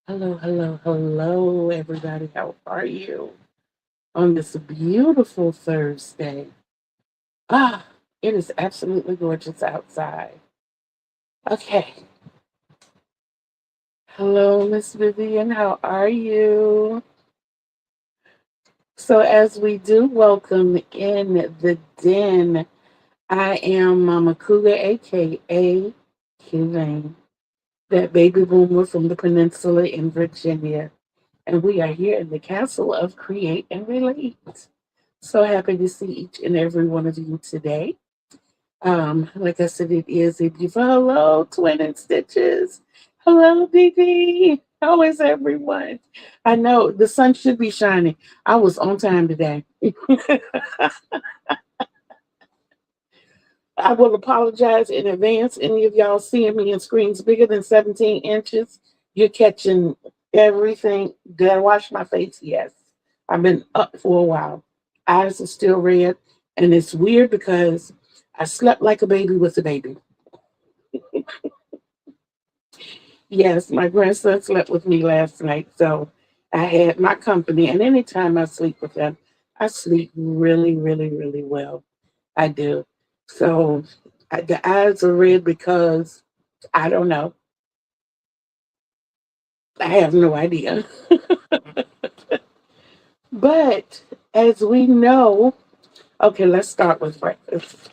Hello, hello, hello, everybody. How are you on this beautiful Thursday? Ah, it is absolutely gorgeous outside. Okay. Hello, Miss Vivian. How are you? So, as we do welcome in the den, I am Mama Cougar, aka Kitteelane, that baby boomer from the peninsula in Virginia. And we are here in the castle of Create and Relate. So happy to see each and every one of you today. Like I said, it is a beautiful hello, twin and stitches. Hello, BB. How is everyone? I know the sun should be shining. I was on time today. I will apologize in advance. Any of y'all seeing me in screens bigger than 17 inches, you're catching everything. Did I wash my face? Yes. I've been up for a while. Eyes are still red. And it's weird because I slept like a baby with a baby. Yes, my grandson slept with me last night. So I had my company. And anytime I sleep with him, I sleep really, really, really well. I do. So the eyes are red because I don't know. I have no idea. But as we know, okay, let's start with breakfast.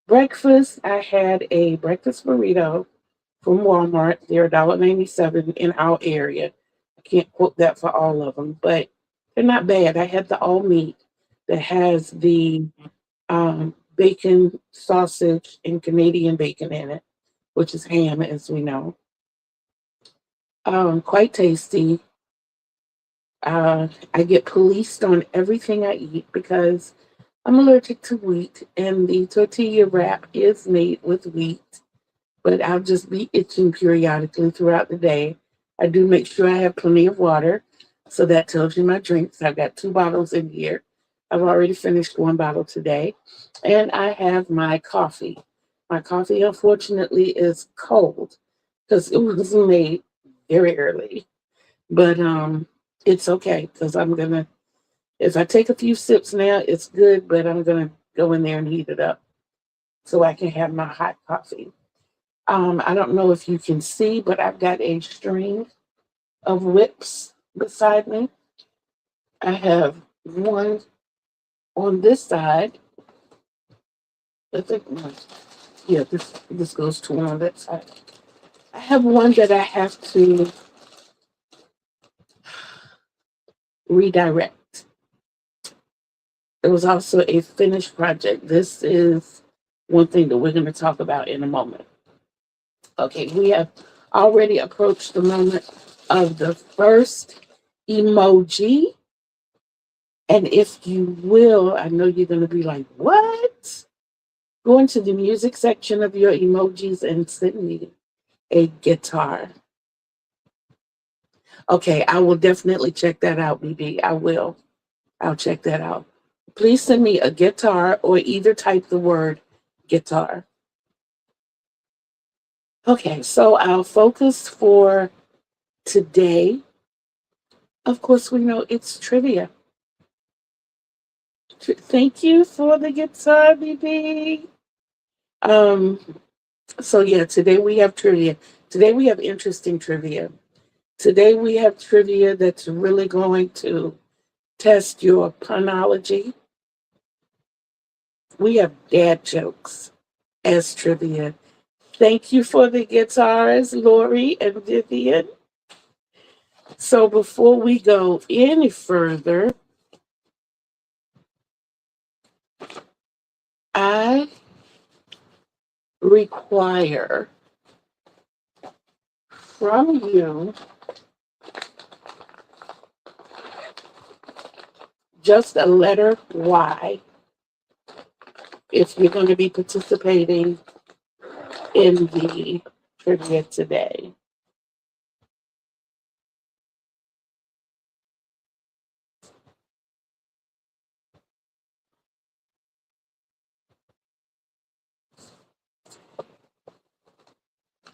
Breakfast, I had a breakfast burrito from Walmart. They're $1.97 in our area. I can't quote that for all of them, but they're not bad. I had the all meat that has the bacon, sausage, and Canadian bacon in it, which is ham, as we know. Quite tasty. I get policed on everything I eat because I'm allergic to wheat, and the tortilla wrap is made with wheat, but I'll just be itching periodically throughout the day. I do make sure I have plenty of water, so that tells you my drinks. I've got 2 bottles in here. I've already finished 1 bottle today, and I have my coffee. My coffee, unfortunately, is cold because it was made very early. But it's okay because I'm gonna. If I take a few sips now, it's good. But I'm gonna go in there and heat it up so I can have my hot coffee. I don't know if you can see, but I've got a string of whips beside me. I have one on this side. I think, yeah, this goes to one on that side. I have one that I have to redirect. It was also a finished project. This is one thing that we're going to talk about in a moment. Okay, we have already approached the moment of the first emoji. And if you will, I know you're going to be like, what? Go into the music section of your emojis and send me a guitar. Okay, I will definitely check that out, BB. I will. I'll check that out. Please send me a guitar or either type the word guitar. Okay, so our focus for today, of course, we know it's trivia. Thank you for the guitar, BB. Um, so yeah, today we have trivia. Today we have interesting trivia. Today we have trivia that's really going to test your punology. We have dad jokes as trivia. Thank you for the guitars, Lori and Vivian. So before we go any further, I require from you just a letter Y if you're going to be participating in the trivia today.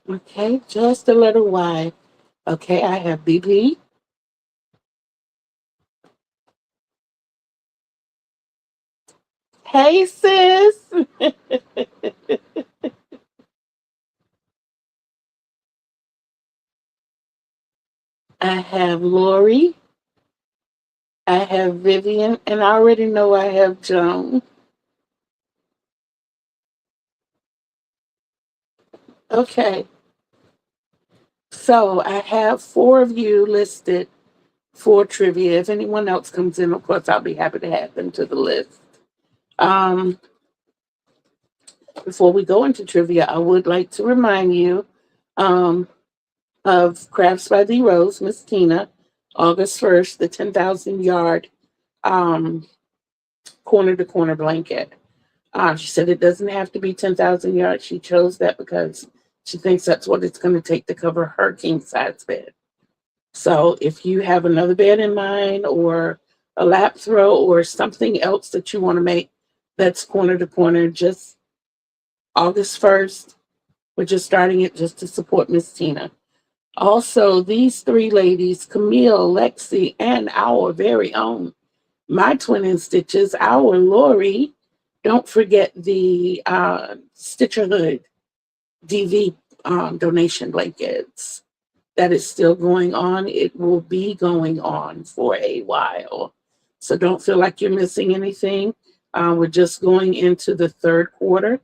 Okay, just a letter Y. Okay, I have BB. Hey, sis. I have Lori. I have Vivian, and I already know I have Joan. Okay, so I have four of you listed for trivia. If anyone else comes in, of course, I'll be happy to add them to the list. Um, Before we go into trivia, I would like to remind you um, of Crafts by the Rose, Miss Tina, August 1st, the 10,000 yard um, corner to corner blanket. She said it doesn't have to be 10,000 yards. She chose that because she thinks that's what it's going to take to cover her king size bed. So if you have another bed in mind or a lap throw or something else that you want to make that's corner to corner, just August 1st, we're just starting it just to support Miss Tina. Also, these three ladies, Camille, Lexi, and our very own, my twin in stitches, our Lori. Don't forget the Stitcherhood DV donation blankets. That is still going on. It will be going on for a while. So don't feel like you're missing anything. We're just going into the third quarter.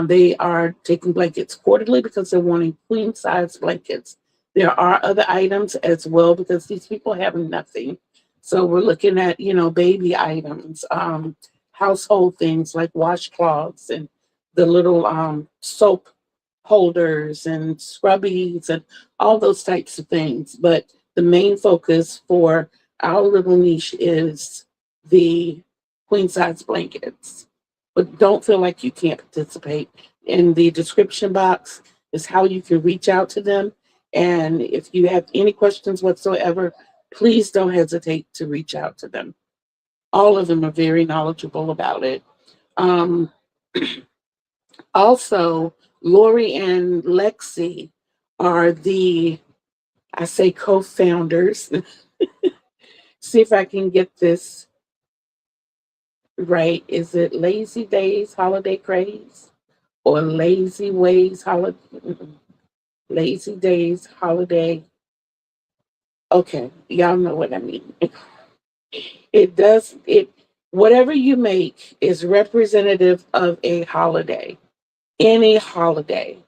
They are taking blankets quarterly because they're wanting queen size blankets. There are other items as well because these people have nothing. So we're looking at, baby items, household things like washcloths and the little soap holders and scrubbies and all those types of things. But the main focus for our little niche is the queen size blankets. But don't feel like you can't participate. In the description box is how you can reach out to them. And if you have any questions whatsoever, please don't hesitate to reach out to them. All of them are very knowledgeable about it. Um, Also, Lori and Lexi are I say, co founders. See if I can get this right. Is it Lazy Days Holiday Craze or Lazy Ways Holiday? Lazy Days Holiday. Okay, y'all know what I mean. It does it. Whatever you make is representative of a holiday, any holiday.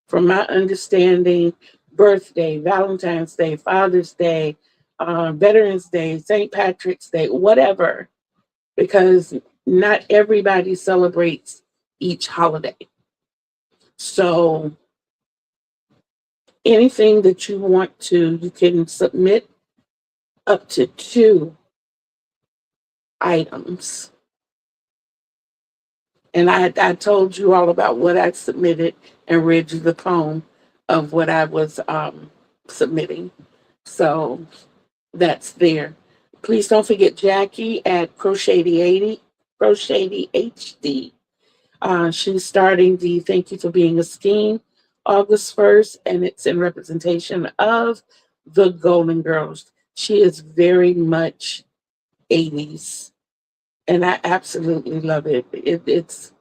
From my understanding, birthday, Valentine's Day, Father's Day, Veterans Day, St. Patrick's Day, whatever, because not everybody celebrates each holiday. So anything that you want to, you can submit up to two items. And I told you all about what I submitted and read you the poem of what I was submitting. So that's there. Please don't forget Jackie at Crochet HD. She's starting the Thank You for Being a Scheme August 1st, and it's in representation of the Golden Girls. She is very much 80s, and I absolutely love it. It's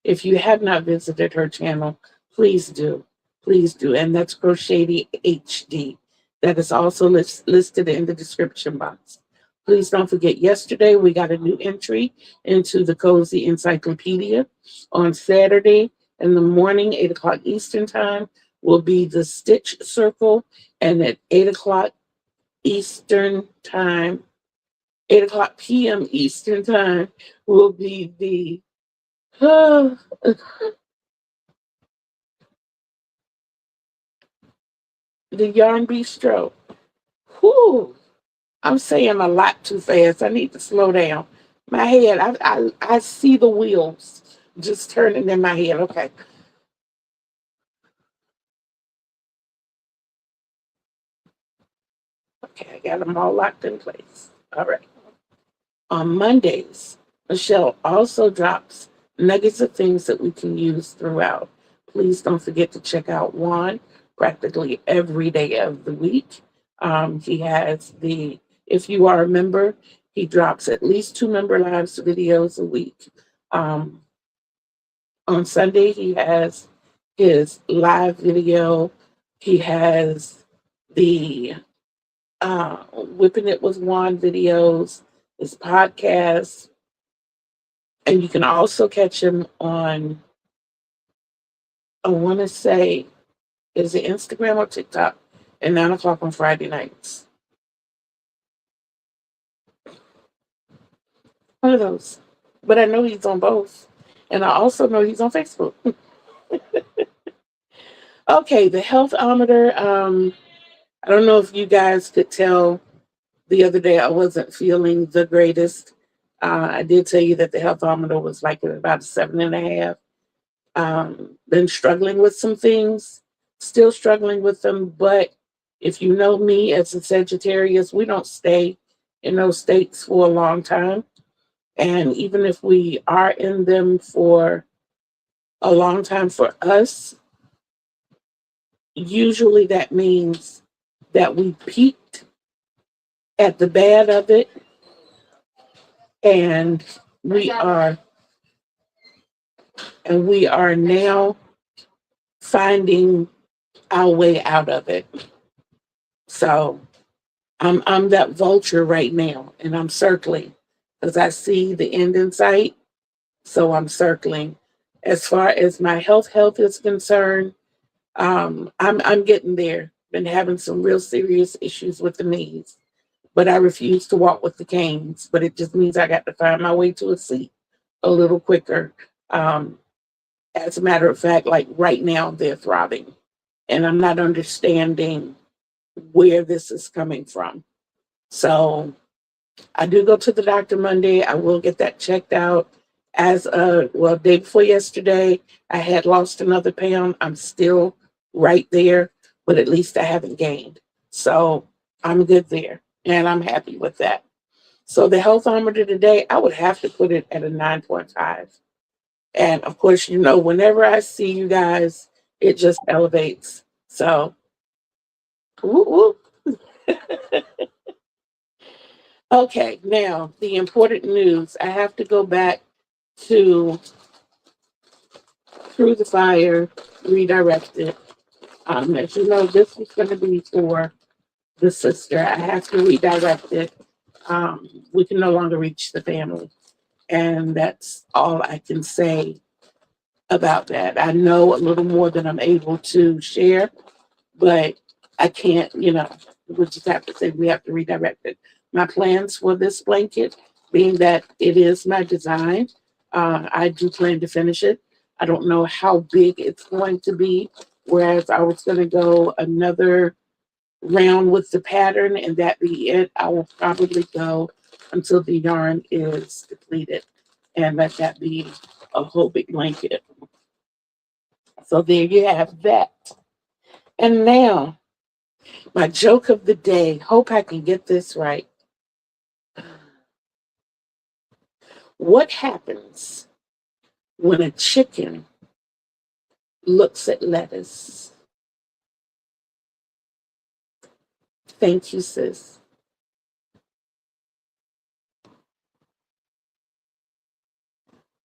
if you have not visited her channel, please do. Please do. And that's Crochet HD. That is also listed in the description box. Please don't forget, yesterday we got a new entry into the Cozy Encyclopedia. On Saturday in the morning, 8 o'clock Eastern Time, will be the Stitch Circle. And at 8 o'clock Eastern Time, 8 o'clock p.m. Eastern Time, will be the the Yarn Bistro. Whew, I'm saying a lot too fast. I need to slow down. My head, I see the wheels just turning in my head. Okay. Okay, I got them all locked in place. All right. On Mondays, Michelle also drops nuggets of things that we can use throughout. Please don't forget to check out one. practically every day of the week. He has if you are a member, he drops at least 2 member lives videos a week. Um, on Sunday, he has his live video. He has the Whipping It With Juan videos, his podcast, and you can also catch him on, I want to say, is it Instagram or TikTok at 9 o'clock on Friday nights. One of those. But I know he's on both. And I also know he's on Facebook. Okay, the healthometer. I don't know if you guys could tell the other day I wasn't feeling the greatest. I did tell you that the healthometer was like at about a 7.5. Been struggling with some things, still struggling with them. But if you know me as a Sagittarius, we don't stay in those states for a long time. And even if we are in them for a long time for us, usually that means that we peaked at the bad of it and we are now finding our way out of it. So I'm that vulture right now and I'm circling because I see the end in sight. So I'm circling. As far as my health is concerned, I'm getting there. Been having some real serious issues with the knees, but I refuse to walk with the canes. But it just means I got to find my way to a seat a little quicker. As a matter of fact, like right now, they're throbbing, and I'm not understanding where this is coming from. So I do go to the doctor Monday. I will get that checked out. Day before yesterday, I had lost another pound. I'm still right there, but at least I haven't gained. So I'm good there, and I'm happy with that. So the healthometer today, I would have to put it at a 9.5. And of course, whenever I see you guys, it just elevates. So, woo, woo. Okay, now the important news. I have to go back to Through the Fire, redirected. As you know, this was going to be for the sister. I have to redirect it. We can no longer reach the family. And that's all I can say about that. I know a little more than I'm able to share, but I can't, we just have to say we have to redirect it. My plans for this blanket, being that it is my design, I do plan to finish it. I don't know how big it's going to be, whereas I was going to go another round with the pattern and that be it. I will probably go until the yarn is depleted and let that be a whole big blanket. So there you have that. And now, my joke of the day. Hope I can get this right. What happens when a chicken looks at lettuce? Thank you, sis.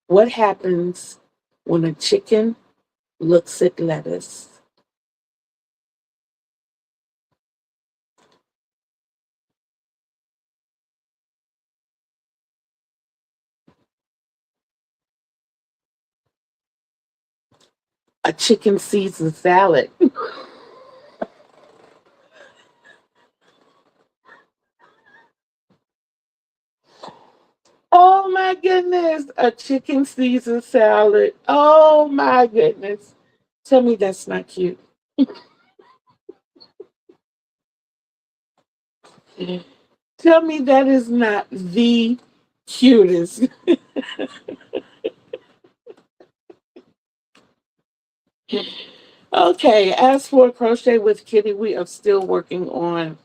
What happens when a chicken looks at lettuce? A chicken sees the salad. Oh my goodness. A chicken sees a salad. Oh my goodness. Tell me that's not cute. Tell me that is not the cutest. Okay, as for Crochet with Kitty, we are still working on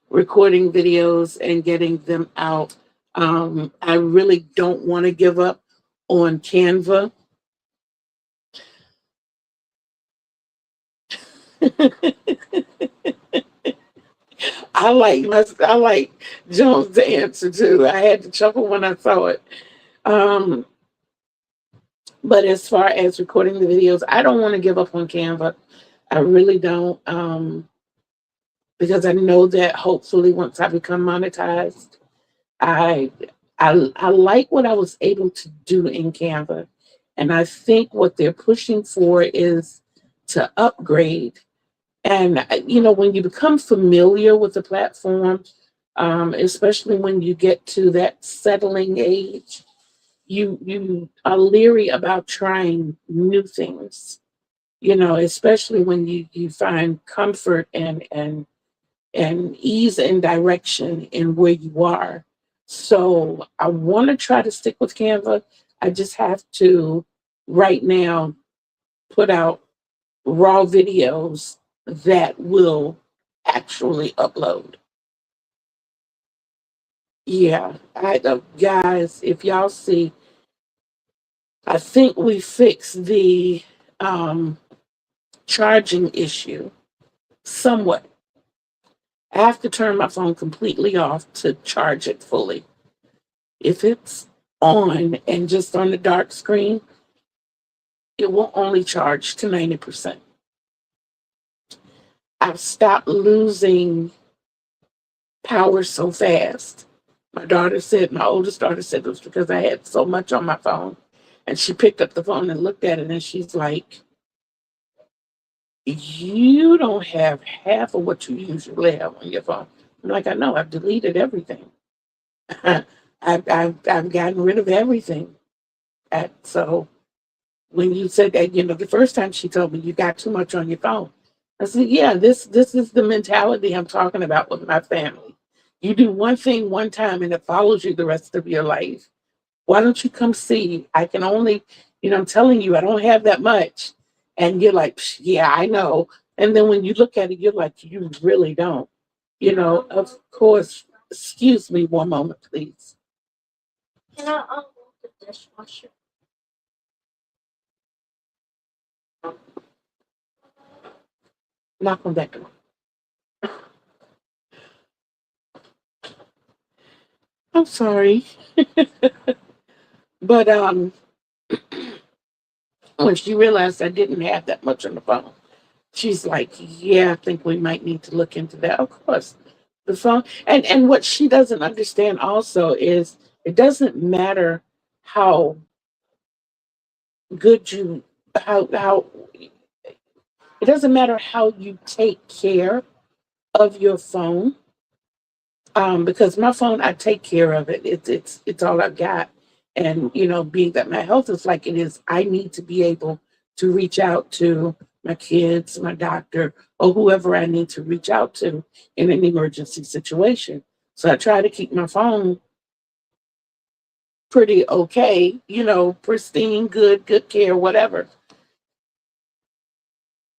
recording videos and getting them out. I really don't want to give up on Canva. I like Jones' answer too. I had to chuckle when I saw it. Um, but as far as recording the videos, I don't want to give up on Canva. I really don't. Because I know that hopefully once I become monetized, I I like what I was able to do in Canva. And I think what they're pushing for is to upgrade. And when you become familiar with the platform, especially when you get to that settling age, you are leery about trying new things. Especially when you find comfort and ease and direction in where you are. So I want to try to stick with Canva. I just have to right now put out raw videos that will actually upload. Yeah, guys, if y'all see, I think we fixed the um, charging issue somewhat. I have to turn my phone completely off to charge it fully. If it's on and just on the dark screen, it will only charge to 90%. I've stopped losing power so fast. My oldest daughter said it was because I had so much on my phone. And she picked up the phone and looked at it and she's like, "You don't have half of what you usually have on your phone." I'm like, "I know, I've deleted everything. I've gotten rid of everything." So when you said that, the first time she told me you got too much on your phone, I said, "Yeah, this is the mentality I'm talking about with my family. You do one thing one time and it follows you the rest of your life. Why don't you come see? I can only, I'm telling you, I don't have that much." And you're like, "Psh, yeah, I know." And then when you look at it, you're like, "You really don't." Of course. Excuse me one moment, please. Can I unload the dishwasher? Knock on that door. I'm sorry. But when she realized I didn't have that much on the phone, she's like, "Yeah, I think we might need to look into that." Of course, the phone, and what she doesn't understand also is it doesn't matter how good you how it doesn't matter how you take care of your phone. Because my phone, I take care of it. It's all I've got. And being that my health is like it is, I need to be able to reach out to my kids, my doctor, or whoever I need to reach out to in an emergency situation. So I try to keep my phone pretty okay, pristine, good care, whatever.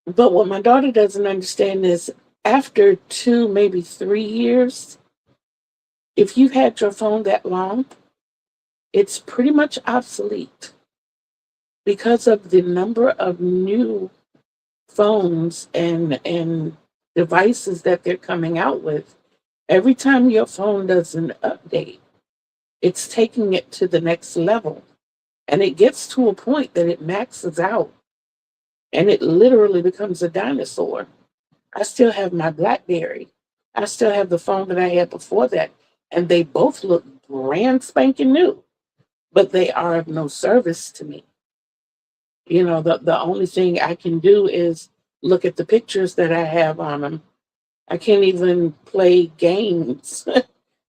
But what my daughter doesn't understand is after 2, maybe 3 years, if you've had your phone that long, it's pretty much obsolete because of the number of new phones and devices that they're coming out with. Every time your phone does an update, it's taking it to the next level. And it gets to a point that it maxes out and it literally becomes a dinosaur. I still have my Blackberry. I still have the phone that I had before that. And they both look brand spanking new, but they are of no service to me. The only thing I can do is look at the pictures that I have on them. I can't even play games.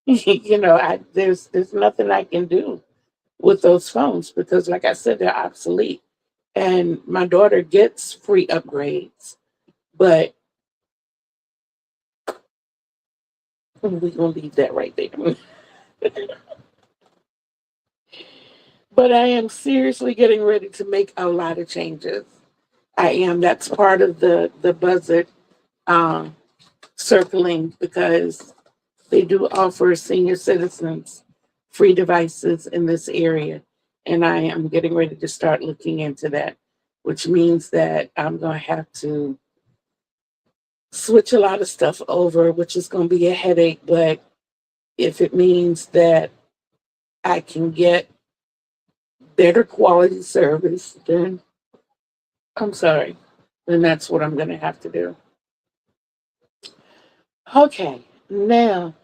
There's nothing I can do with those phones because, like I said, they're obsolete. And my daughter gets free upgrades, but we're gonna leave that right there. But I am seriously getting ready to make a lot of changes. I am. That's part of the buzzard um, circling because they do offer senior citizens free devices in this area. And I am getting ready to start looking into that, which means that I'm going to have to switch a lot of stuff over, which is going to be a headache. But if it means that I can get better quality service, then I'm sorry, then that's what I'm going to have to do. Okay, now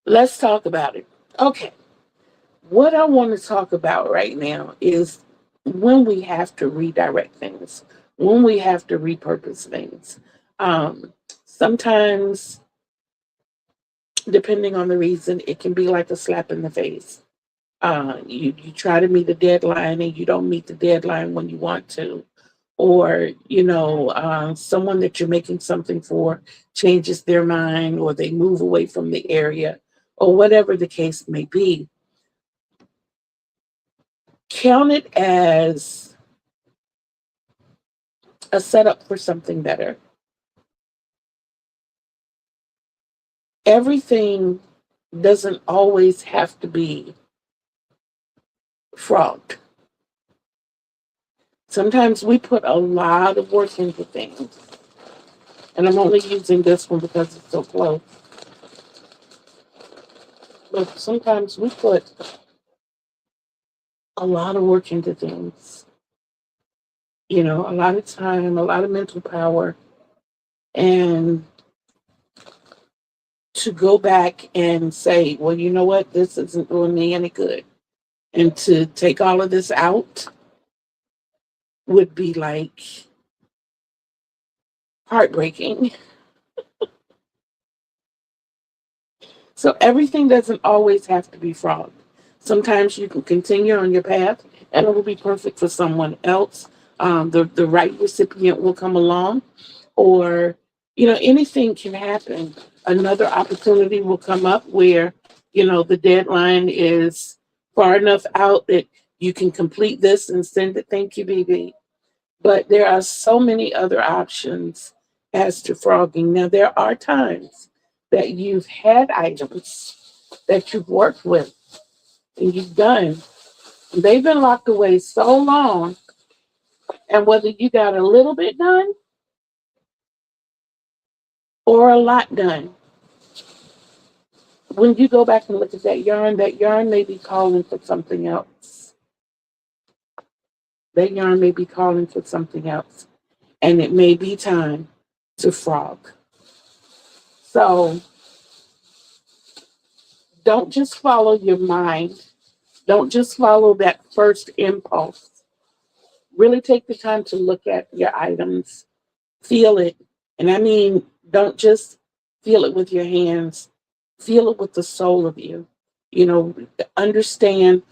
let's talk about it. Okay, what I want to talk about right now is when we have to redirect things, when we have to repurpose things. Sometimes, depending on the reason, it can be like a slap in the face. You try to meet a deadline and you don't meet the deadline when you want to, or someone that you're making something for changes their mind, or they move away from the area, or whatever the case may be. Count it as a setup for something better. Everything doesn't always have to be fraud. Sometimes we put a lot of work into things, and I'm only using this one because it's so close. But sometimes we put a lot of work into things, a lot of time, a lot of mental power, and to go back and say, well, you know what, this isn't doing me any good. And to take all of this out would be like heartbreaking. So everything doesn't always have to be fraud. Sometimes you can continue on your path and it will be perfect for someone else. The right recipient will come along, or, anything can happen. Another opportunity will come up where, the deadline is far enough out that you can complete this and send it. Thank you, BB. But there are so many other options as to frogging. Now, there are times that you've had items that you've worked with and you've done. They've been locked away so long, and whether you got a little bit done or a lot done, when you go back and look at that yarn may be calling for something else. That yarn may be calling for something else. And it may be time to frog. So don't just follow your mind. Don't just follow that first impulse. Really take the time to look at your items, feel it. And I mean, don't just feel it with your hands, feel it with the soul of you. Understand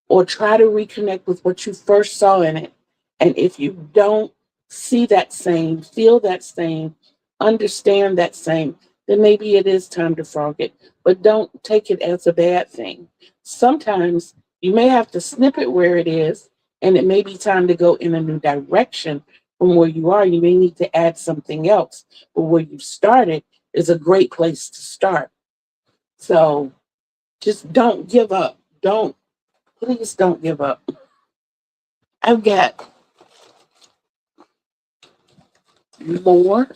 or try to reconnect with what you first saw in it. And if you don't see that same, feel that same, understand that same, then maybe it is time to frog it. But don't take it as a bad thing. Sometimes you may have to snip it where it is, and it may be time to go in a new direction from where you are. You may need to add something else. But where you started is a great place to start. So just don't give up. Please don't give up. I've got more.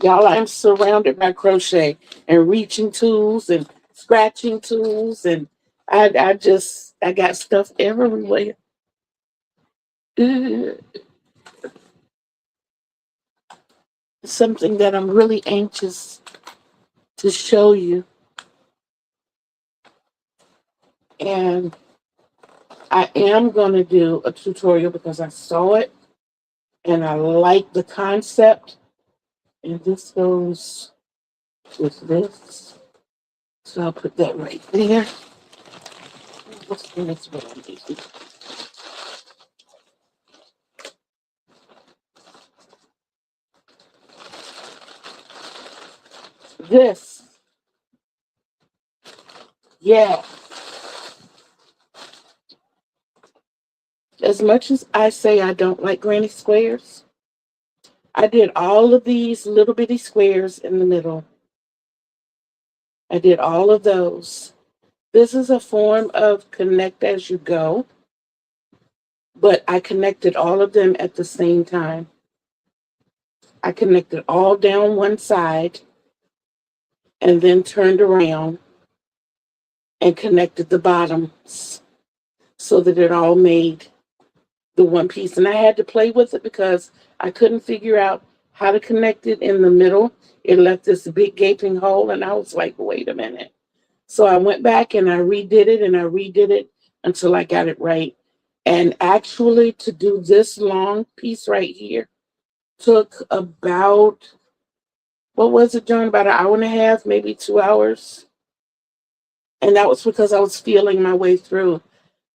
Y'all, I'm surrounded by crochet and reaching tools and scratching tools, and I got stuff everywhere. Something that I'm really anxious to show you. And I am going to do a tutorial because I saw it and I like the concept. And this goes with this. So I'll put that right there. What's the next one? This. Yeah. As much as I say I don't like granny squares, I did all of these little bitty squares in the middle. I did all of those. This is a form of connect as you go. but I connected all of them at the same time. I connected all down one side and then turned around and connected the bottoms so that it all made the one piece. And I had to play with it because I couldn't figure out how to connect it in the middle. It left this big gaping hole, and I was like, wait a minute. So I went back and I redid it and I redid it until I got it right. And actually, to do this long piece right here took about, what was it, John? About an hour and a half, maybe 2 hours. And that was because I was feeling my way through.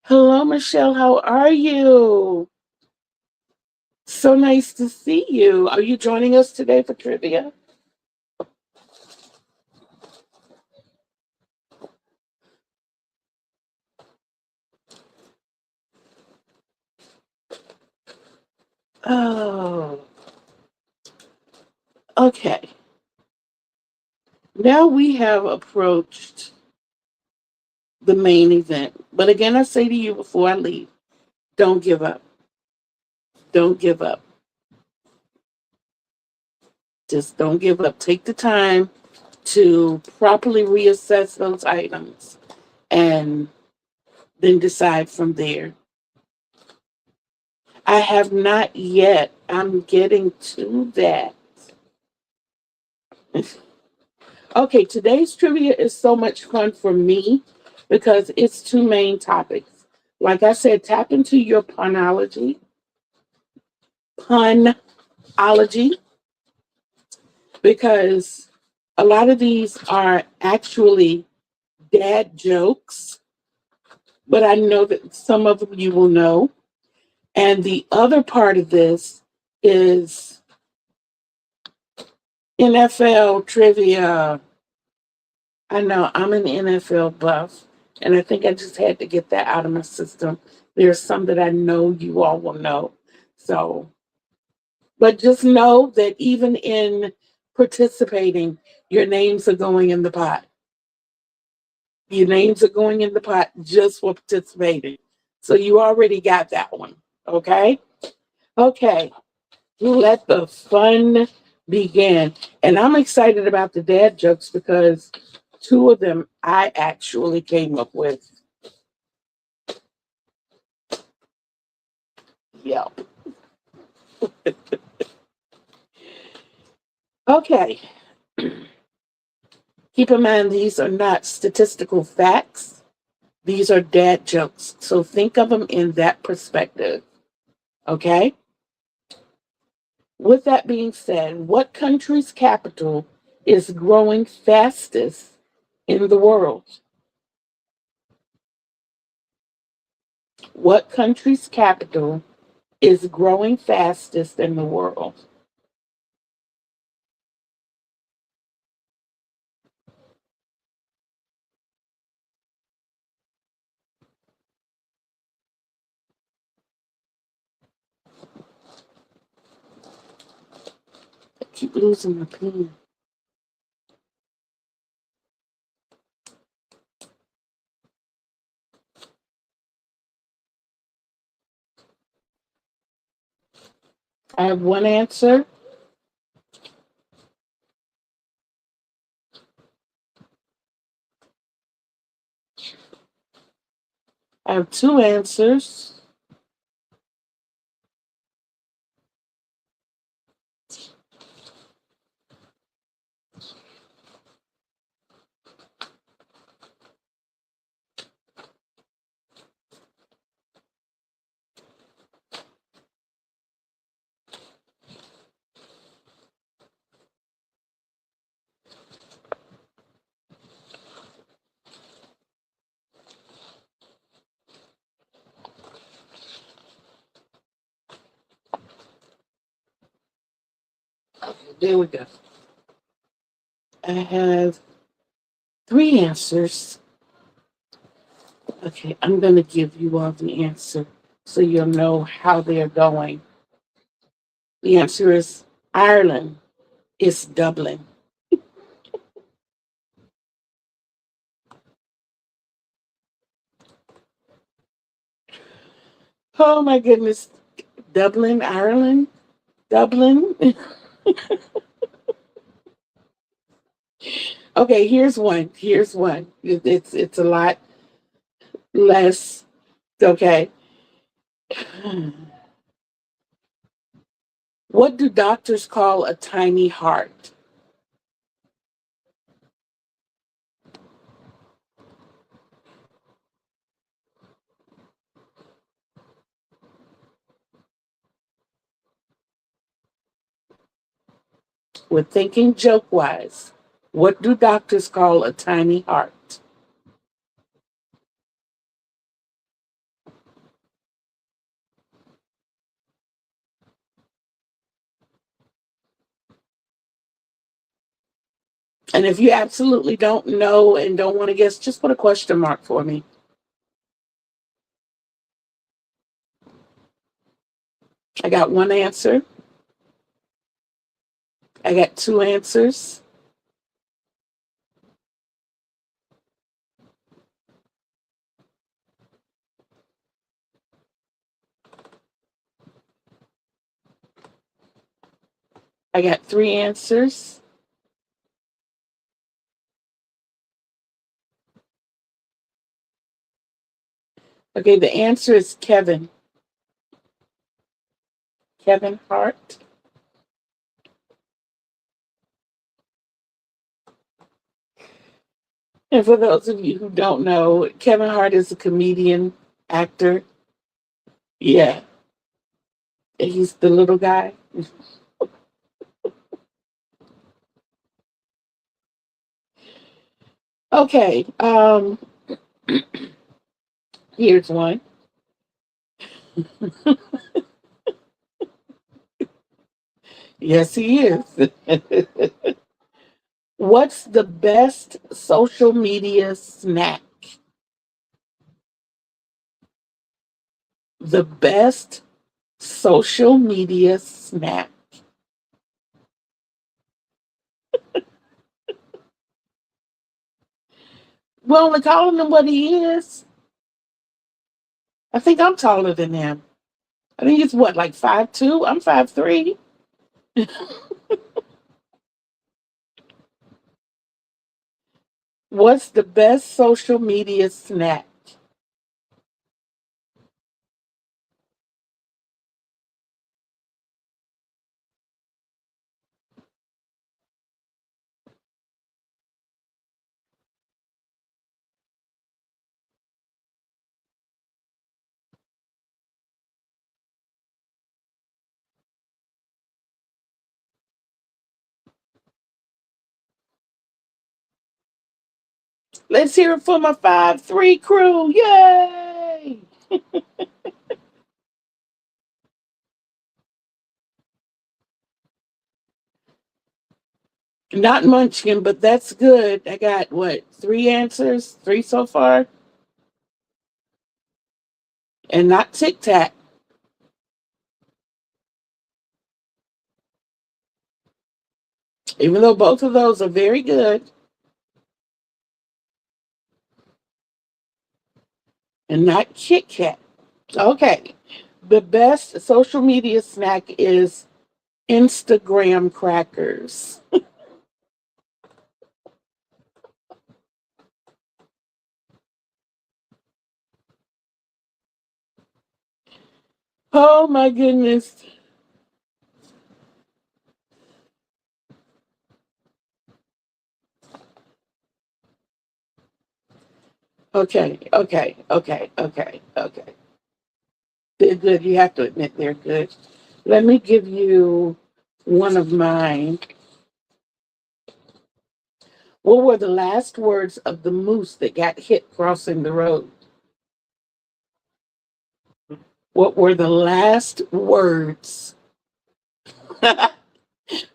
Hello, Michelle. How are you? So nice to see you. Are you joining us today for trivia? Oh, okay. Now we have approached the main event. But again, I say to you before I leave, don't give up. Don't give up. Just don't give up. Take the time to properly reassess those items and then decide from there. I have not yet. I'm getting to that. Okay, today's trivia is so much fun for me because it's two main topics. Like I said, tap into your punology, because a lot of these are actually dad jokes, but I know that some of them you will know. And the other part of this is NFL trivia. I know I'm an NFL buff, and I think I just had to get that out of my system. There's some that I know you all will know. So, but just know that even in participating, your names are going in the pot. Your names are going in the pot just for participating. So you already got that one. Okay? Okay. Let the fun begin. And I'm excited about the dad jokes because two of them I actually came up with. Yep. Okay. Keep in mind, these are not statistical facts. These are dad jokes. So think of them in that perspective. Okay? With that being said, what country's capital is growing fastest in the world? What country's capital is growing fastest in the world? I keep losing my pen. I have one answer. I have two answers. Okay, there we go. I have three answers. Okay, I'm going to give you all the answer so you'll know how they're going. The answer is Ireland. It's Dublin. Oh my goodness. Dublin, Ireland? Dublin? Okay, here's one. Here's one. It's a lot less. Okay. What do doctors call a tiny heart? We're thinking joke wise. What do doctors call a tiny heart? And if you absolutely don't know and don't want to guess, just put a question mark for me. I got one answer. I got two answers. I got three answers. Okay, the answer is Kevin. Kevin Hart. And for those of you who don't know, Kevin Hart is a comedian, actor. Yeah, he's the little guy. Okay, here's one. Yes, he is. What's the best social media snack? The best social media snack. Well, we're calling him what he is. I think I'm taller than him. I think it's what, like 5'2"? I'm 5'3". What's the best social media snack? Let's hear it for my 5'3" crew. Yay! Not Munchkin, but that's good. I got what, three answers? Three so far? And not Tic Tac, even though both of those are very good. And not Kit Kat. Okay. The best social media snack is Instagram crackers. Oh my goodness. Okay. They're good. You have to admit they're good. Let me give you one of mine. What were the last words of the moose that got hit crossing the road? What were the last words?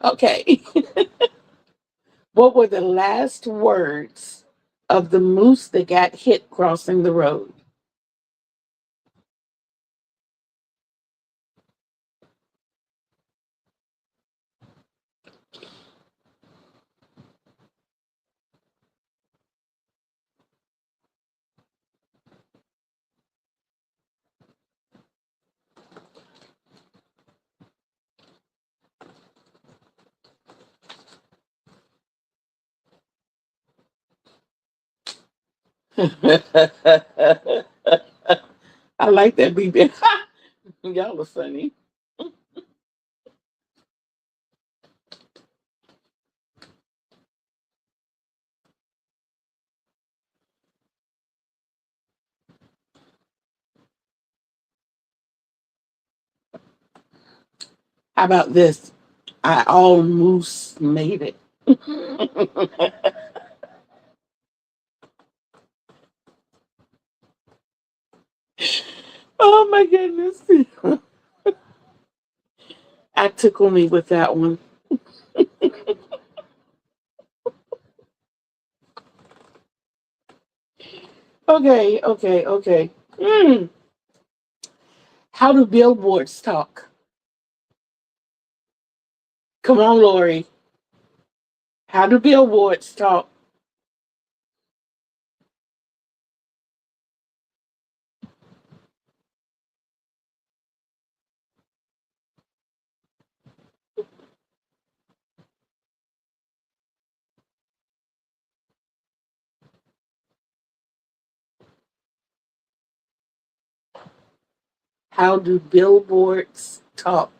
Okay. What were the last words of the moose that got hit crossing the road? I like that, BB. Y'all are funny. How about this? I almost made it. Oh my goodness. I tickle me with that one. Okay, okay, okay. Mm. How do billboards talk? Come on, Lori. How do billboards talk? How do billboards talk?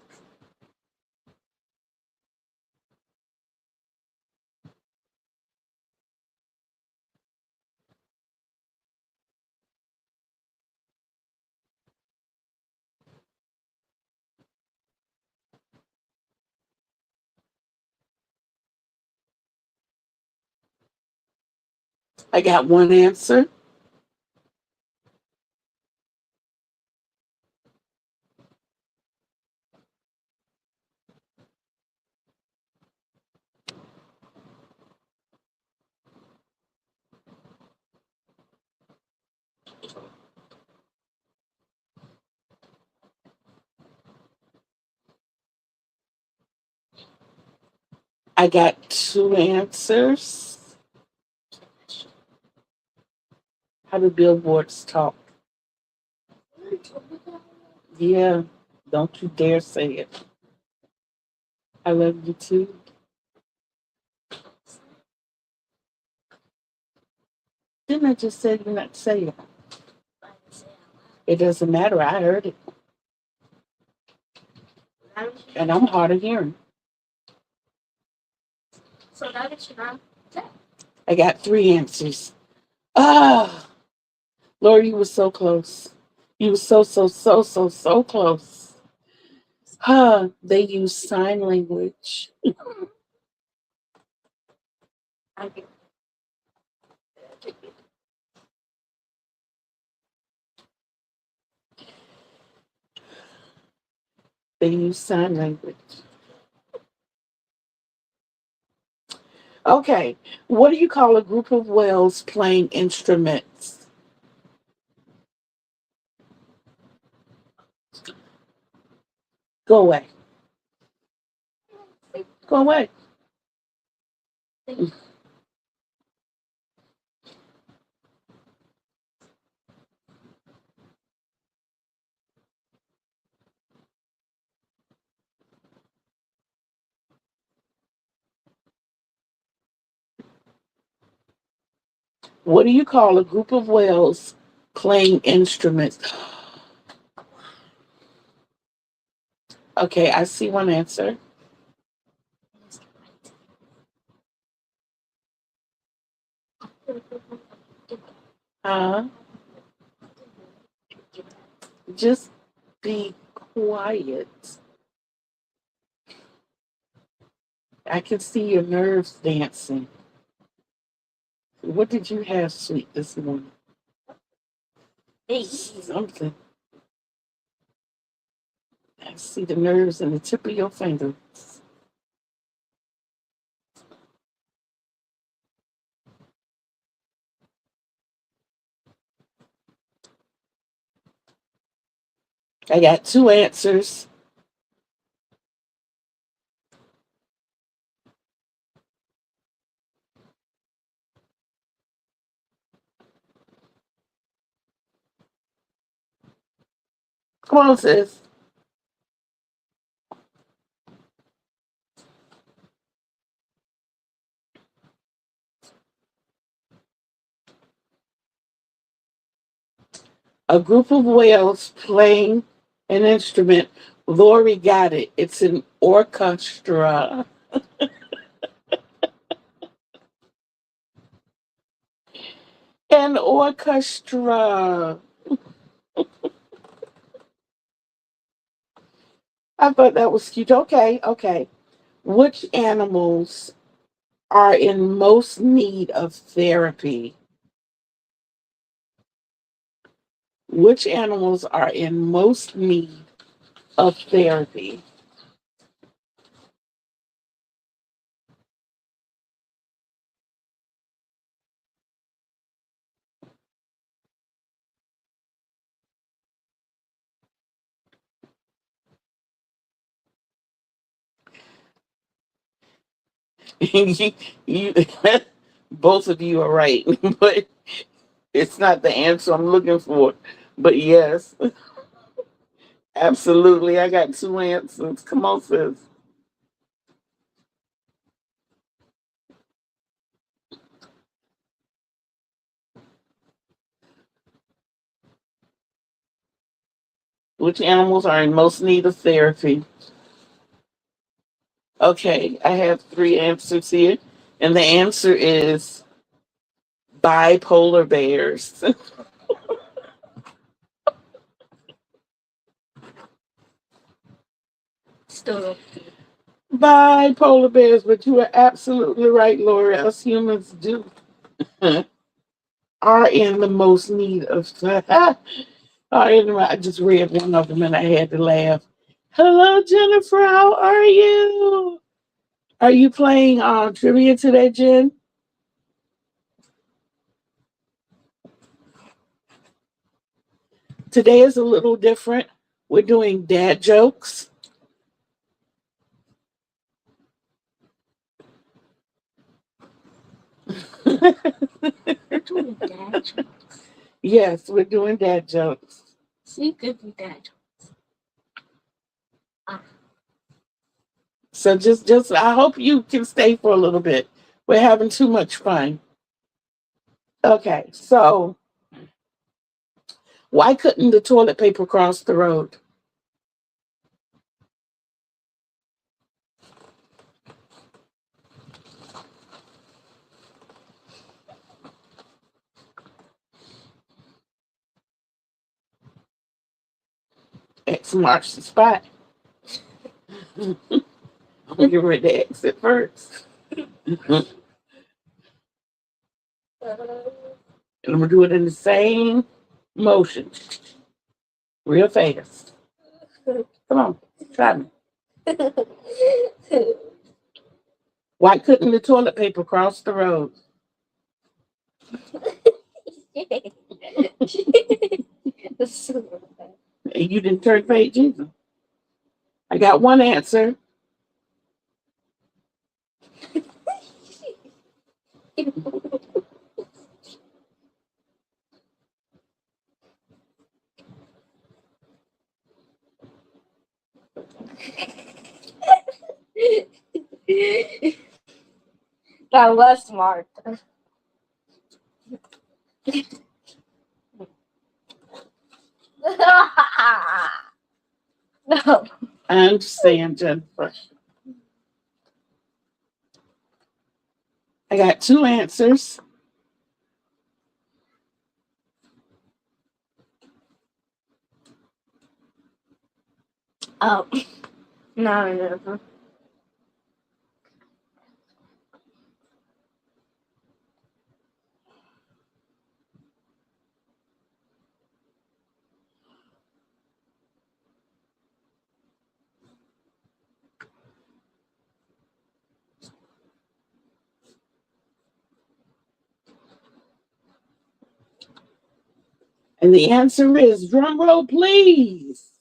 I got one answer. I got two answers. How do billboards talk? Yeah, don't you dare say it. I love you too. Didn't I just say you not to say it? It doesn't matter. I heard it. And I'm hard of hearing. I got three answers. Ah, Lord, you were so close. You were so close. Huh, they use sign language. They use sign language. Okay, what do you call a group of whales playing instruments? Go away. Go away. What do you call a group of whales playing instruments? Okay, I see one answer. Uh, just be quiet. I can see your nerves dancing. What did you have sweet this morning? Something. I see the nerves in the tip of your fingers. I got two answers. Come on, sis. A group of whales playing an instrument. Lori got it. It's an orchestra. An orchestra. I thought that was cute. Okay, okay. Which animals are in most need of therapy? Which animals are in most need of therapy? you, both of you are right, but it's not the answer I'm looking for. But yes, absolutely. I got two answers. Come on, sis. Which animals are in most need of therapy? Okay, I have three answers here, and the answer is bipolar bears. Still Bipolar bears, but you are absolutely right, Lori. Us humans do are in the most need of. I just read one of them and I had to laugh. Hello, Jennifer. How are you? Are you playing trivia today, Jen? Today is a little different. We're doing dad jokes. We're doing dad jokes. Yes, we're doing dad jokes. See, good with dad jokes. So just I hope you can stay for a little bit. We're having too much fun. Okay, so why couldn't the toilet paper cross the road? X marks the spot. I'm gonna get ready to exit first. And I'm gonna do it in the same motion. Real fast. Come on, try me. Why couldn't the toilet paper cross the road? And you didn't turn page either. I got one answer. That was smart. No. I understand, Jennifer. I got two answers. Oh. No. And the answer is drum roll, please.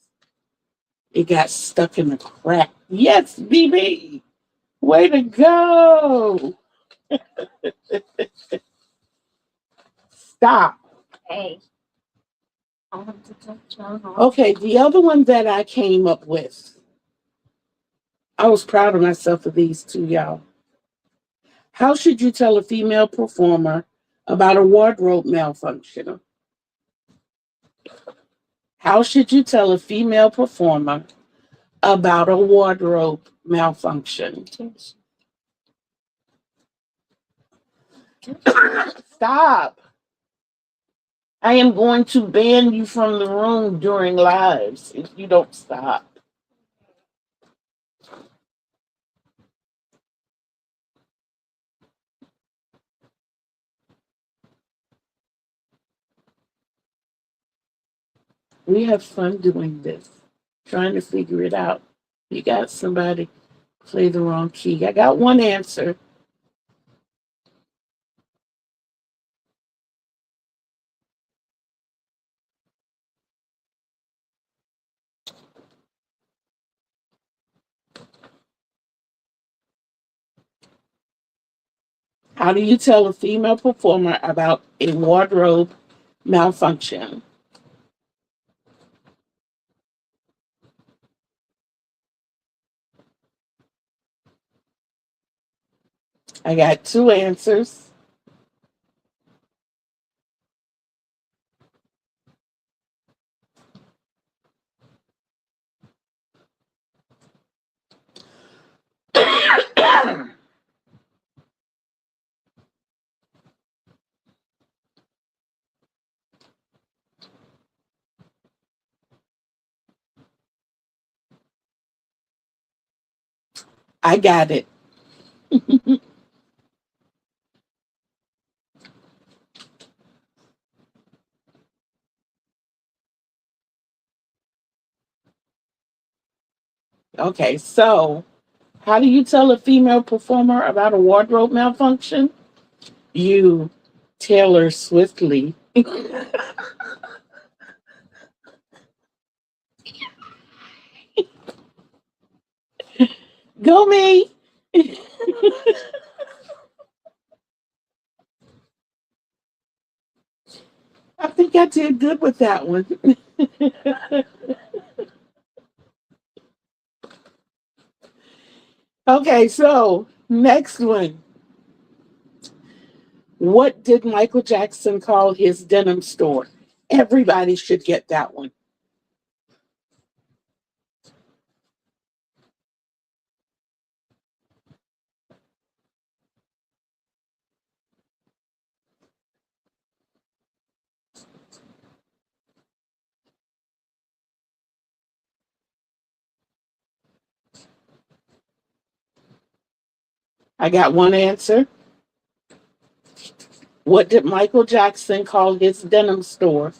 It got stuck in the crack. Yes, BB. Way to go. Stop. Hey. Okay, the other one that I came up with, I was proud of myself for these two, y'all. How should you tell a female performer about a wardrobe malfunction? How should you tell a female performer about a wardrobe malfunction? Stop. I am going to ban you from the room during lives if you don't stop. We have fun doing this, trying to figure it out. You got somebody play the wrong key. I got one answer. How do you tell a female performer about a wardrobe malfunction? I got two answers. I got it. Okay, so how do you tell a female performer about a wardrobe malfunction? You tailor swiftly. Go me. I think I did good with that one. Okay, so next one. What did Michael Jackson call his denim store? Everybody should get that one. I got one answer. What did Michael Jackson call his denim store?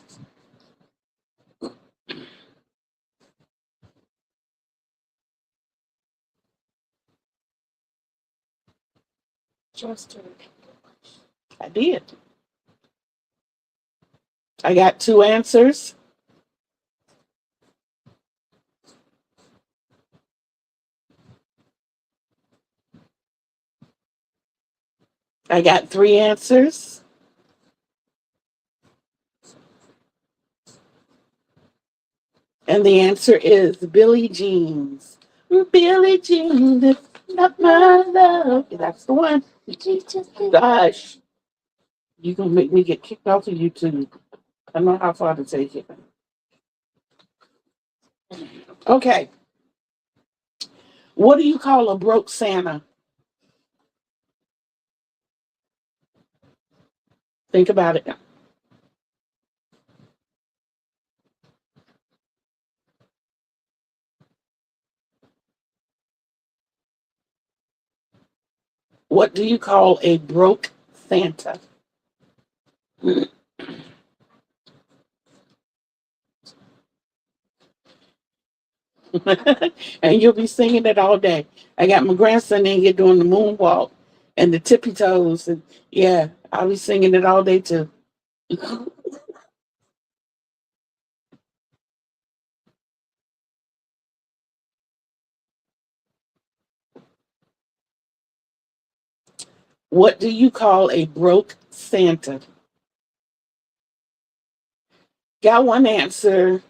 I did. I got two answers. I got three answers. And the answer is Billie Jeans. Billie Jean, it's not my love. That's the one. Gosh, you gonna make me get kicked off of YouTube. I know how far to take it. Okay. What do you call a broke Santa? Think about it. What do you call a broke Santa? And you'll be singing it all day. I got my grandson in here doing the moonwalk and the tippy toes, and yeah, I'll be singing it all day too. What do you call a broke Santa? Got one answer.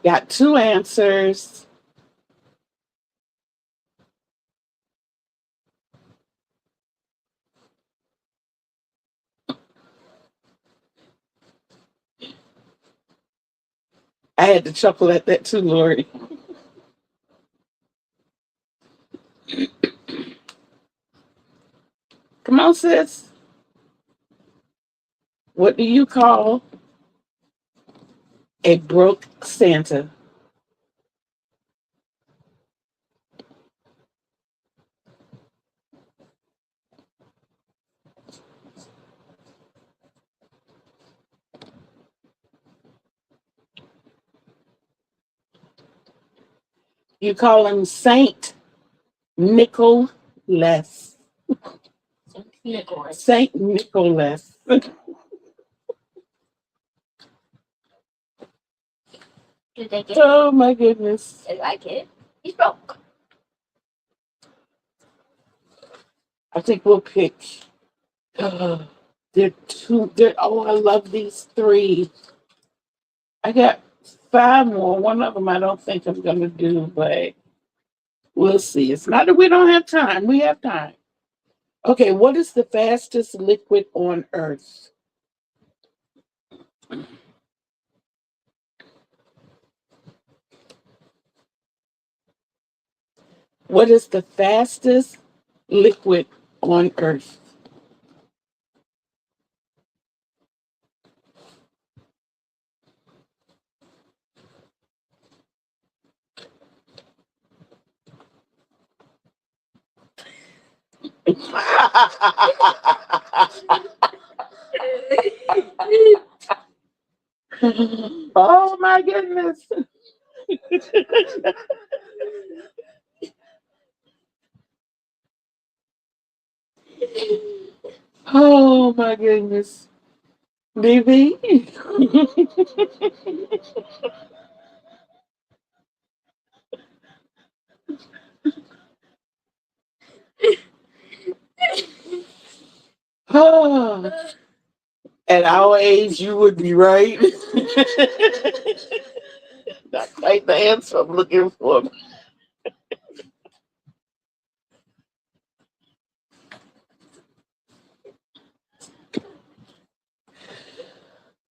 Got two answers. I had to chuckle at that too, Lori. Come on, sis. What do you call a broke Santa? You call him Saint Nicholas. Nicholas. Saint Nicholas. Did they get Oh my goodness. They like it. He's broke. I think we'll pick. They're two. Oh, I love these three. I got five more. One of them I don't think I'm going to do, but we'll see. It's not that we don't have time. We have time. Okay, what is the fastest liquid on Earth? What is the fastest liquid on Earth? Oh my goodness. Oh my goodness. Baby. Oh, at our age, you would be right. Not quite the answer I'm looking for.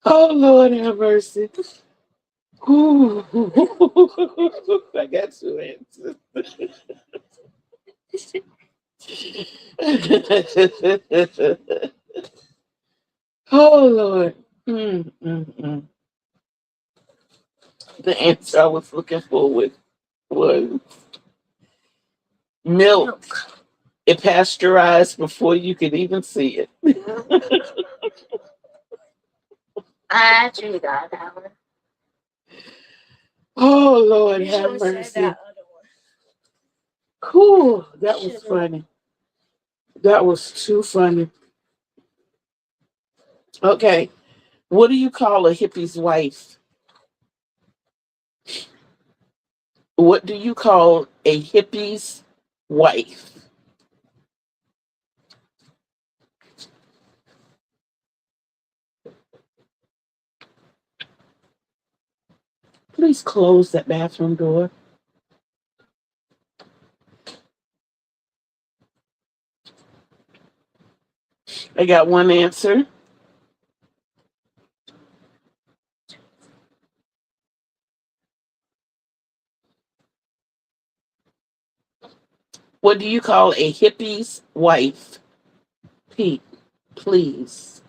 Oh, Lord have mercy. Ooh. I got two answers. Oh, Lord. The answer I was looking for was milk. It pasteurized before you could even see it. I actually got that one. Oh, Lord You have should've said mercy. that other one. Cool. That was funny. That was too funny. Okay. What do you call a hippie's wife? What do you call a hippie's wife? Please close that bathroom door. I got one answer. What do you call a hippie's wife? Pete, please.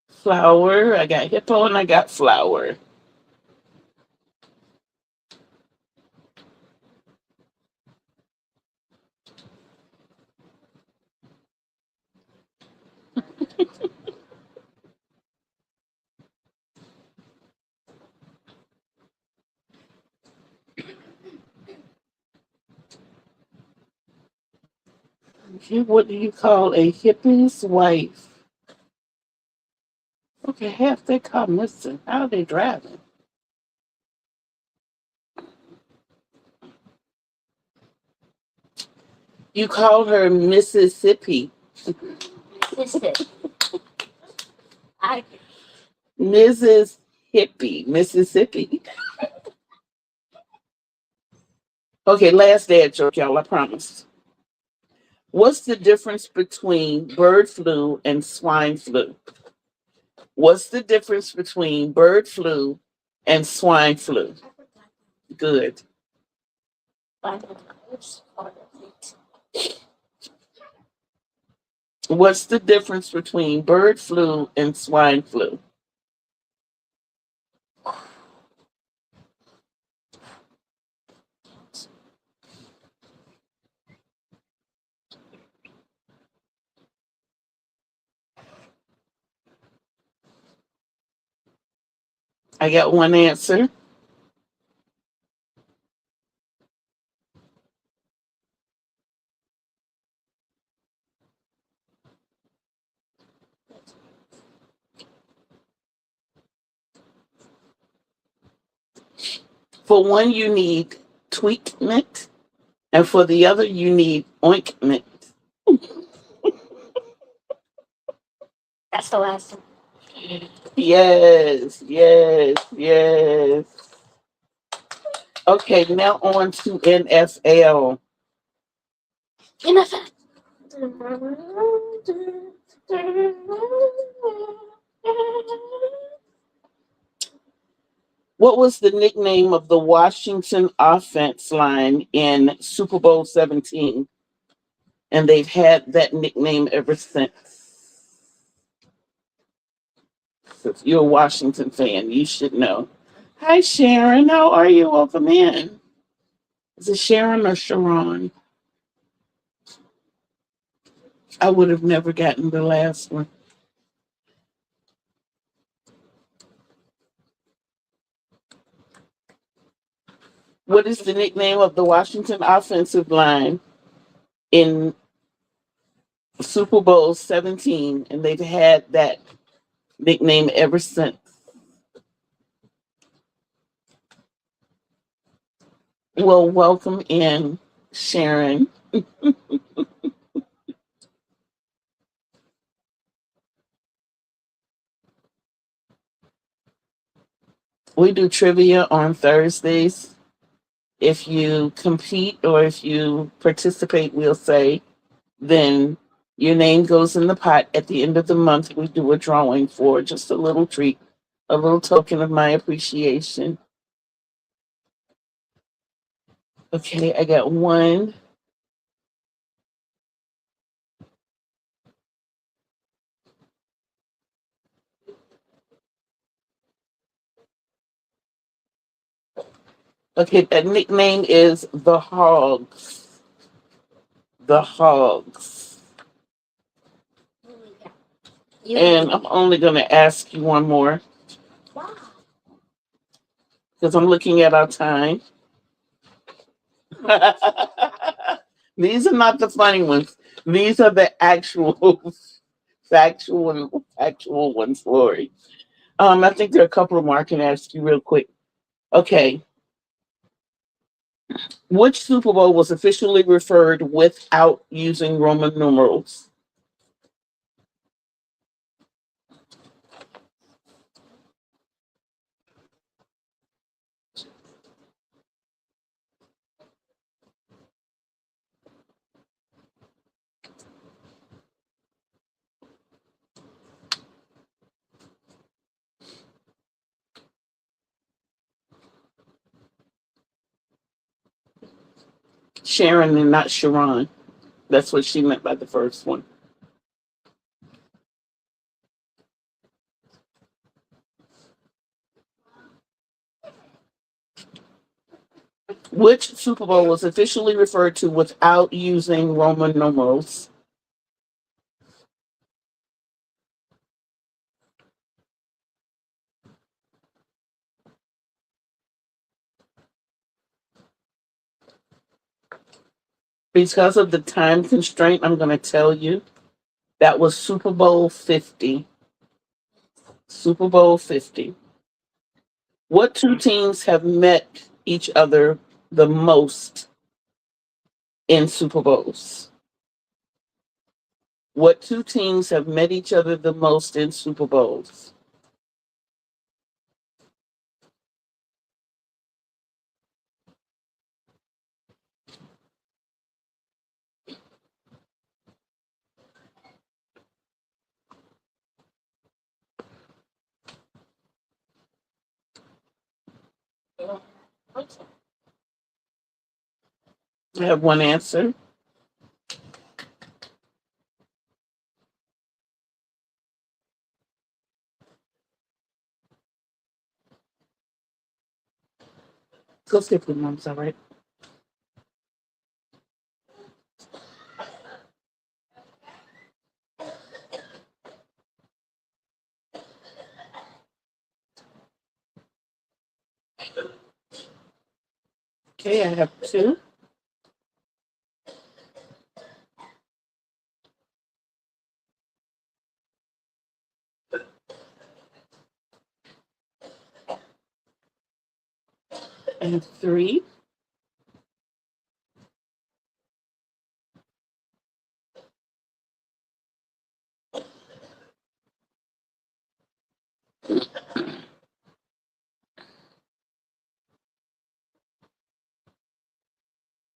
Flower. I got hippo and I got flower. What do you call a hippie's wife? Okay, half their car missing. How are they driving? You call her Mississippi. Mississippi. Mrs. Hippie, Mississippi. Okay, last dad joke, y'all, I promise. What's the difference between bird flu and swine flu? What's the difference between bird flu and swine flu? Good. What's the difference between bird flu and swine flu? I got one answer. For one, you need tweakment, and for the other, you need ointment. That's the last one. Yes, yes, yes. Okay, now on to NFL. NFL. What was the nickname of the Washington offense line in Super Bowl 17? And they've had that nickname ever since. So if you're a Washington fan, you should know. Hi, Sharon. How are you? Welcome in. Is it Sharon or Sharon? I would have never gotten the last one. What is the nickname of the Washington offensive line in Super Bowl 17? And they've had that nickname ever since. Well, welcome in, Sharon. We do trivia on Thursdays. If you compete or if you participate, we'll say, then your name goes in the pot. At the end of the month, we do a drawing for just a little treat, a little token of my appreciation. Okay, I got one. Okay, that nickname is the Hogs. The Hogs. And I'm only going to ask you one more because I'm looking at our time. These are not the funny ones. These are the actual, factual ones, Lori. I think there are a couple of more I can ask you real quick. Okay. Which Super Bowl was officially referred without using Roman numerals? Sharon and not Sharon. That's what she meant by the first one. Which Super Bowl was officially referred to without using Roman numerals? Because of the time constraint, I'm going to tell you that was Super Bowl 50. Super Bowl 50. What two teams have met each other the most in Super Bowls? What two teams have met each other the most in Super Bowls? I have one answer. Go skip with mom's, all right? Okay, I have two. I have three.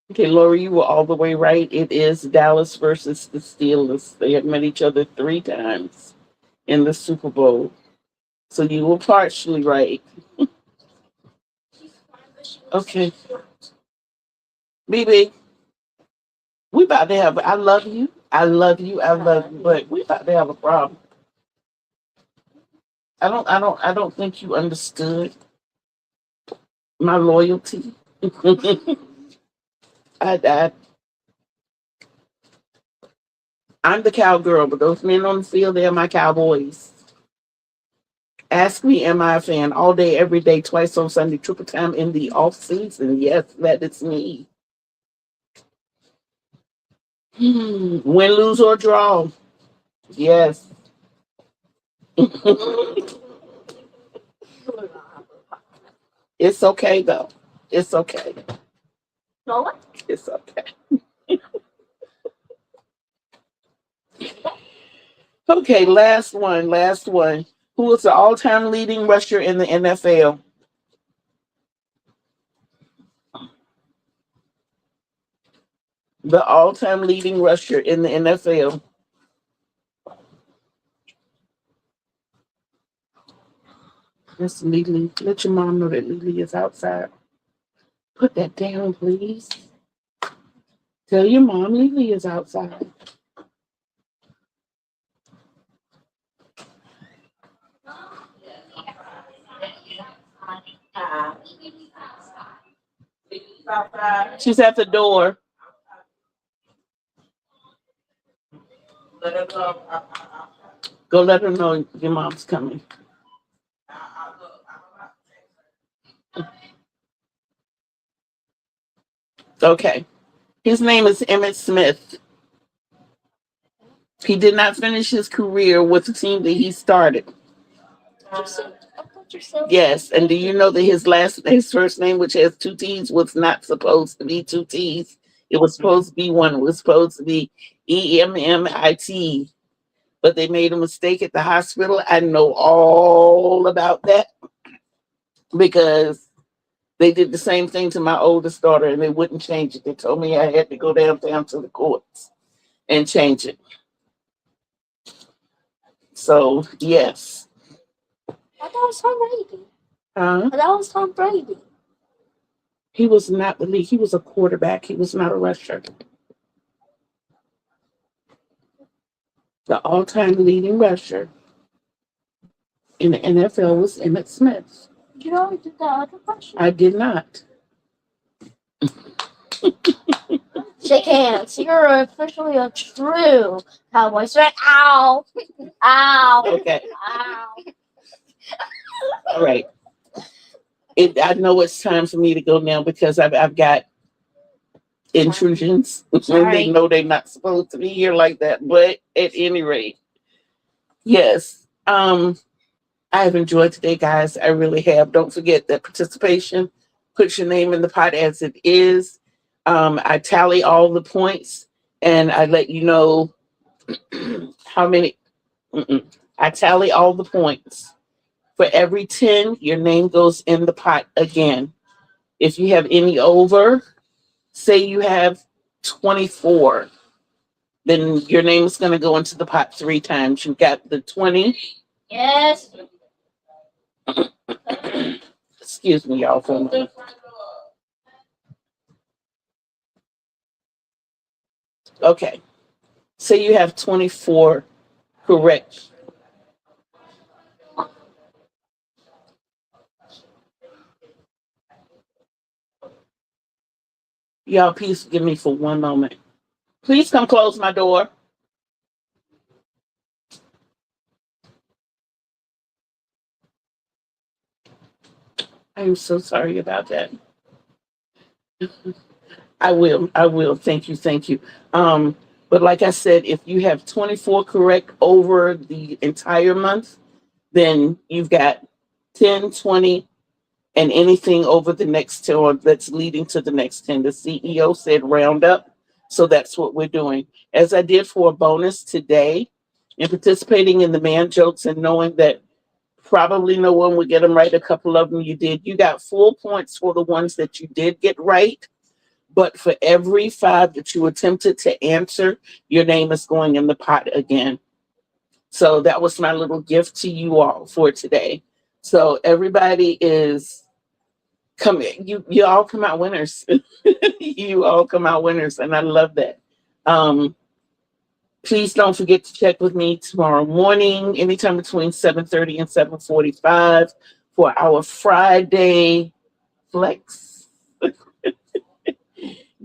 Okay, Lori, you were all the way right. It is Dallas versus the Steelers. They have met each other three times in the Super Bowl. So you were partially right. Okay. BB, we about to have, I love you. I love you. I love you. But we about to have a problem. I don't think you understood my loyalty. I, I'm the cowgirl, but those men on the field, they're my cowboys. Ask me, am I a fan? All day, every day, twice on Sunday, triple time in the off season. Yes, that is me. Win, lose, or draw. Yes. It's okay though. It's okay. No what? It's okay. Okay, last one. Last one. Who is the all-time leading rusher in the NFL? The all-time leading rusher in the NFL. Miss Lily, let your mom know that Lily is outside. Put that down, please. Tell your mom Lily is outside. She's at the door. Go let her know your mom's coming. Okay. His name is Emmett Smith. He did not finish his career with the team that he started. Yes, and do you know that his first name, which has two T's, was not supposed to be two T's? It was supposed to be one. It was supposed to be Emmit, but they made a mistake at the hospital. I know all about that because they did the same thing to my oldest daughter, and they wouldn't change it. They told me I had to go down to the courts and change it. So yes. I thought it was Tom Brady. Huh? I thought it was Tom Brady. He was not the league. He was a quarterback. He was not a rusher. The all-time leading rusher in the NFL was Emmett Smith. You already did that other question? I did not. Shake hands. You're officially a true cowboy fan. Ow! Ow! Okay. Ow! All right. I know it's time for me to go now because I've got intrusions. And they know they're not supposed to be here like that. But at any rate, yes. I have enjoyed today, guys. I really have. Don't forget that participation. Put your name in the pot as it is. I tally all the points and I let you know how many. I tally all the points. For every 10, your name goes in the pot again. If you have any over, say you have 24, then your name is going to go into the pot 3 times. You got the 20. Yes. Excuse me, y'all, for a moment. Okay. Say you have 24 correct. Y'all, please give me for one moment. Please come close my door. I'm so sorry about that. I will. I will. Thank you. Thank you. Um, but like I said, if you have 24 correct over the entire month, then you've got 10, 20, and anything over the next 10 or that's leading to the next 10. The CEO said round up. So that's what we're doing. As I did for a bonus today, in participating in the man jokes and knowing that probably no one would get them right, a couple of them you did. You got full points for the ones that you did get right. But for every five that you attempted to answer, your name is going in the pot again. So that was my little gift to you all for today. So everybody is coming. You all come out winners. You all come out winners, and I love that. Um, Please don't forget to check with me tomorrow morning, anytime between 7:30 and 7:45 for our Friday flex,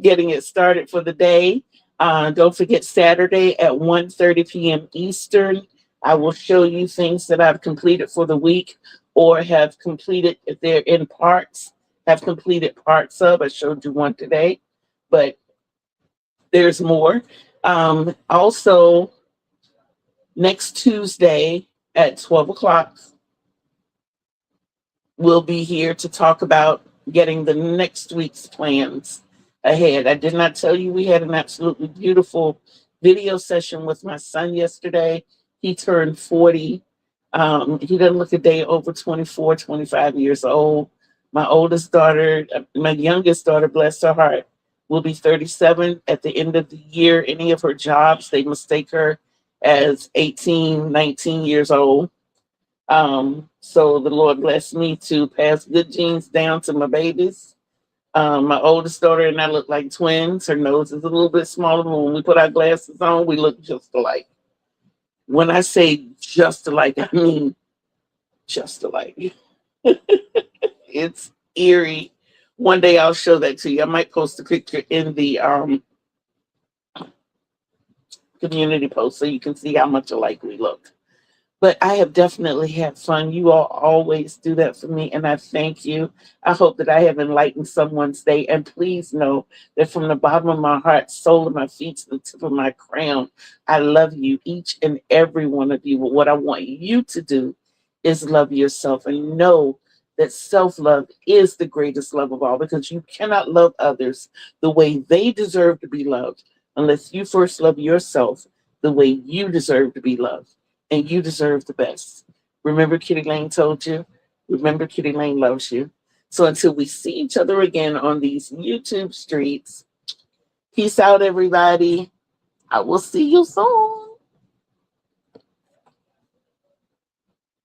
getting it started for the day. Don't forget Saturday at 1:30 p.m. Eastern. I will show you things that I've completed for the week or have completed if they're in parts, have completed parts of. I showed you one today, but there's more. Also, next Tuesday at 12 o'clock, we'll be here to talk about getting the next week's plans ahead. I did not tell you we had an absolutely beautiful video session with my son yesterday. He turned 40. He doesn't look a day over 24, 25 years old. My oldest daughter, my youngest daughter, bless her heart, will be 37 at the end of the year. Any of her jobs, they mistake her as 18, 19 years old. So the Lord blessed me to pass good genes down to my babies. My oldest daughter and I look like twins. Her nose is a little bit smaller, but when we put our glasses on, we look just alike. When I say just alike, I mean just alike. It's eerie. One day I'll show that to you. I might post a picture in the community post so you can see how much alike we look. But I have definitely had fun. You all always do that for me, and I thank you. I hope that I have enlightened someone's day. And please know that from the bottom of my heart, sole of my feet to the tip of my crown, I love you, each and every one of you. But what I want you to do is love yourself and know that self love is the greatest love of all because you cannot love others the way they deserve to be loved unless you first love yourself the way you deserve to be loved and you deserve the best. Remember, Kitty Lane told you. Remember, Kitty Lane loves you. So until we see each other again on these YouTube streets, peace out, everybody. I will see you soon.